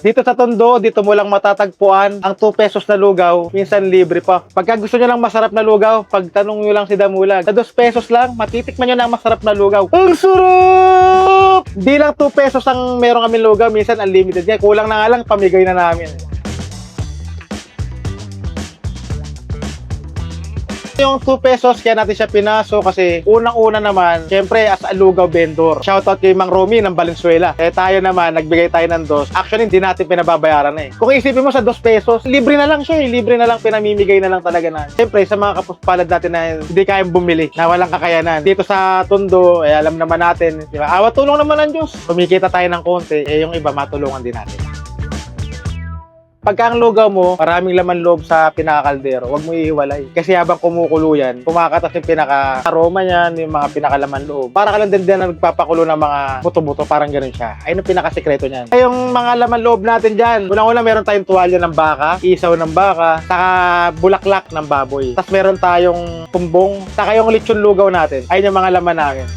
Dito sa Tondo, dito mo lang matatagpuan ang 2 pesos na lugaw, minsan libre pa. Pagka gusto nyo lang masarap na lugaw, pagtanong nyo lang si Damulag. Sa 2 pesos lang, matitikman nyo na ang masarap na lugaw. Ang sarap! Di lang 2 pesos ang meron kami lugaw, minsan unlimited yan. Kulang na nga lang, pamigay na namin. Yung 2 pesos, kaya natin siya pinaso kasi unang-una naman, syempre as a lugaw vendor. Shoutout kay Mang Romy ng Valenzuela. Eh tayo naman, nagbigay tayo ng 2. Actually, hindi natin pinababayaran eh. Kung isipin mo sa 2 pesos, libre na lang siya eh. Libre na lang, pinamimigay na lang talaga na. Syempre, sa mga kapuspalad natin na hindi kayang bumili, na walang kakayanan. Dito sa Tondo, eh alam naman natin, di ba? Awat tulong naman ng Diyos. Kumikita tayo ng konti, eh yung iba matulungan din natin. Pagka ang lugaw mo, maraming laman loob sa pinakakaldero, huwag mo ihiwalay. Kasi habang kumukulo yan, kumakatas yung pinaka-aroma niyan, yung mga pinakalaman loob. Para ka lang din na nagpapakulo ng mga buto-buto, parang ganun siya. Ayun ang pinakasikreto niyan. Ay, yung mga laman loob natin dyan, unang-una meron tayong tuwalya ng baka, isaw ng baka, saka bulaklak ng baboy. Tapos meron tayong tumbong, saka yung lechon lugaw natin. Ayun yung mga laman namin.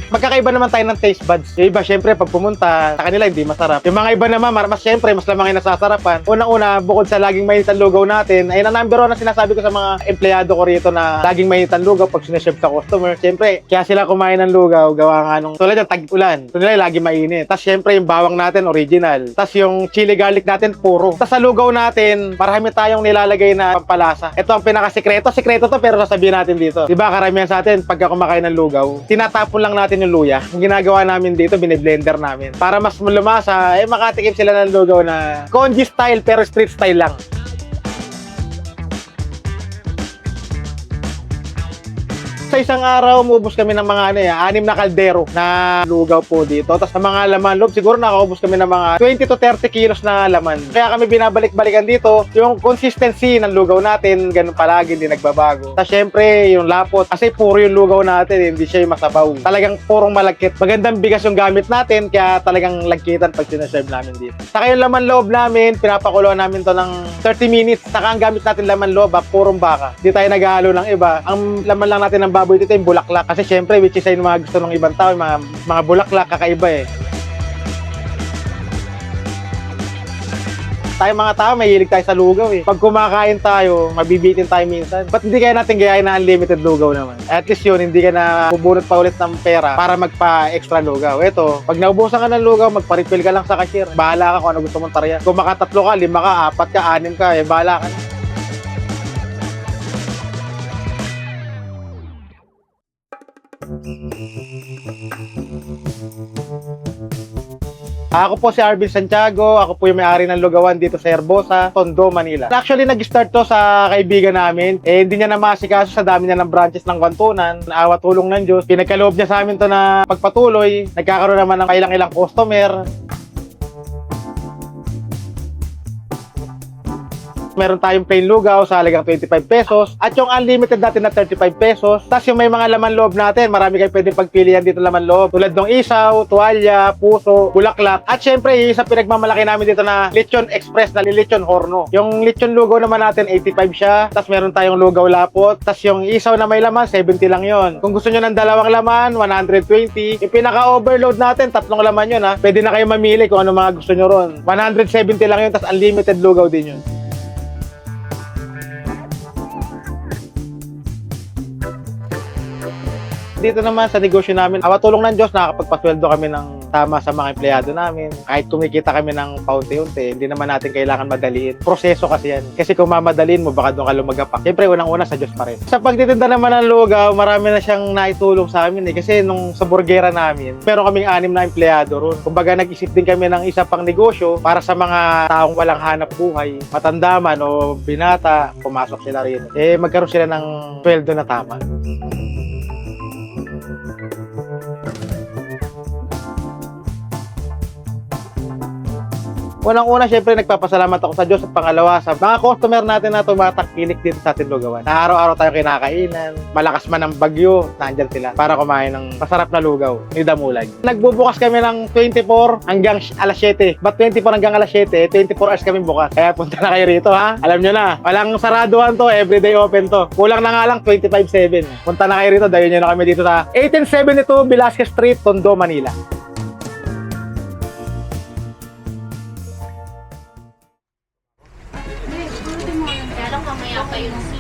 Magkakaiba naman tayo ng taste buds. Yung iba, syempre, pag pumunta, sa kanila hindi masarap. Yung mga iba naman, mas syempre, mas lamang yung nasasarapan. Unang-una, bukod sa laging mainit ang lugaw natin, ay na number 1 na sinasabi ko sa mga empleyado ko rito na laging mainit ang lugaw pag sinaship sa customer. Syempre, kaya sila kumain ng lugaw, gawa nga nung tulad ng tag-ulan. Ito nila lagi mainit. Tapos syempre, yung bawang natin, original. Tapos yung chili garlic natin, puro. Tapos sa lugaw natin, marami tayong nilalagay na pampalasa. Ito ang pinakasikreto. Sikreto to, pero sasabihin natin dito. Diba, karamihan sa atin, pagka kumakain ng lugaw, tinatapon lang natin yung luya. Ang ginagawa namin dito, bine-blender namin. Para mas lumasa, eh makatikim sila ng lugaw na congee style pero street style lang. Sa isang araw, umubos kami ng mga 6 na kaldero na lugaw po dito. Tapos sa mga laman loob, siguro nakaubos kami ng mga 20 to 30 kilos na laman. Kaya kami binabalik-balikan dito. Yung consistency ng lugaw natin, ganun palagi, hindi nagbabago. Tapos syempre, yung lapot, kasi puro yung lugaw natin, hindi siya yung masabaw. Talagang purong malagkit. Magandang bigas yung gamit natin, kaya talagang lagkitan pag sinaserve namin dito. Saka yung laman loob namin, pinapakuluan namin to ng 30 minutes. Saka ang gamit natin laman loob, purong baka. Hindi tayo naghahalo ng iba. Ang laman lang natin ng baboy dito yung bulaklak. Kasi syempre, which is ay mga gusto ng ibang tao, mga bulaklak, kakaiba eh. Tayo mga tao, mahilig tayo sa lugaw eh. Pag kumakain tayo, mabibitin tayo minsan. Ba't hindi kaya natin gayahin na unlimited lugaw naman? At least yun, hindi ka na bubunot pa ulit ng pera para magpa-extra lugaw. Ito, pag naubusan ka ng lugaw, magpa-refill ka lang sa cashier. Bahala ka kung ano gusto mong tariyan. Kung makatatlo ka, 5 ka, 4 ka, 6 ka, eh bahala ka na. Ako po si Arvin Santiago, ako po yung may-ari ng lugawan dito sa Herbosa, Tondo, Manila. Actually, nag-start to sa kaibigan namin. Eh, hindi niya na masikaso sa dami niya ng branches ng Kwantunan. Naawa tulong ng Diyos. Pinagkaloob niya sa amin to na pagpatuloy. Nagkakaroon naman ng ilang-ilang customer. Meron tayong plain lugaw sa halagang 25 pesos at yung unlimited natin na 35 pesos. Tapos yung may mga laman loob natin, marami kayong pwedeng pagpilian dito laman loob. Tulad ng isaw, tuwalya, puso, bulaklak. At syempre, yung isa pinagmamalaki namin dito na lechon express na lechon horno. Yung lechon lugaw naman natin, 85 siya. Tapos meron tayong lugaw lapot. Tapos yung isaw na may laman, 70 lang yon. Kung gusto nyo ng 2 laman, 120. Yung pinaka-overload natin, 3 laman yun ha. Pwede na kayo mamili kung ano mga gusto nyo ron. 170 lang yun, tapos unlimited lugaw din yun. Dito naman sa negosyo namin, awa tulong ng Diyos, nakakapagpasweldo kami ng tama sa mga empleyado namin. Kahit kumikita kami ng paunti-unti, hindi naman natin kailangan madaliin. Proseso kasi yan. Kasi kung mamadaliin mo, baka doon ka lumagapak. Siyempre, unang-una sa Diyos pa rin. Sa pagtitinda naman ng lugaw, marami na siyang naitulong sa amin eh. Kasi nung sa burgera namin, meron kaming 6 na empleyado ron. Kumbaga, nag-isip din kami ng isa pang negosyo para sa mga taong walang hanap buhay, matanda man o binata, pumasok sila rin. Eh, magkaroon sila ng sweldo na tama. Unang-una, syempre, nagpapasalamat ako sa Diyos at pangalawa sa mga customer natin na tumatakpilik dito sa ating lugawan. Na araw-araw tayo kinakainan, malakas man ang bagyo, nandyan sila para kumain ng masarap na lugaw ni Damulag. Nagbubukas kami ng 24 hanggang alas 7. But 24 hanggang alas 7, 24 hours kami bukas. Kaya punta na kayo rito ha. Alam nyo na, walang saraduhan to, everyday open to. Kulang na nga lang 25/7. Punta na kayo rito, dahil nyo na kami dito sa 1872 Velasquez Street, Tondo, Manila. yata yung 6.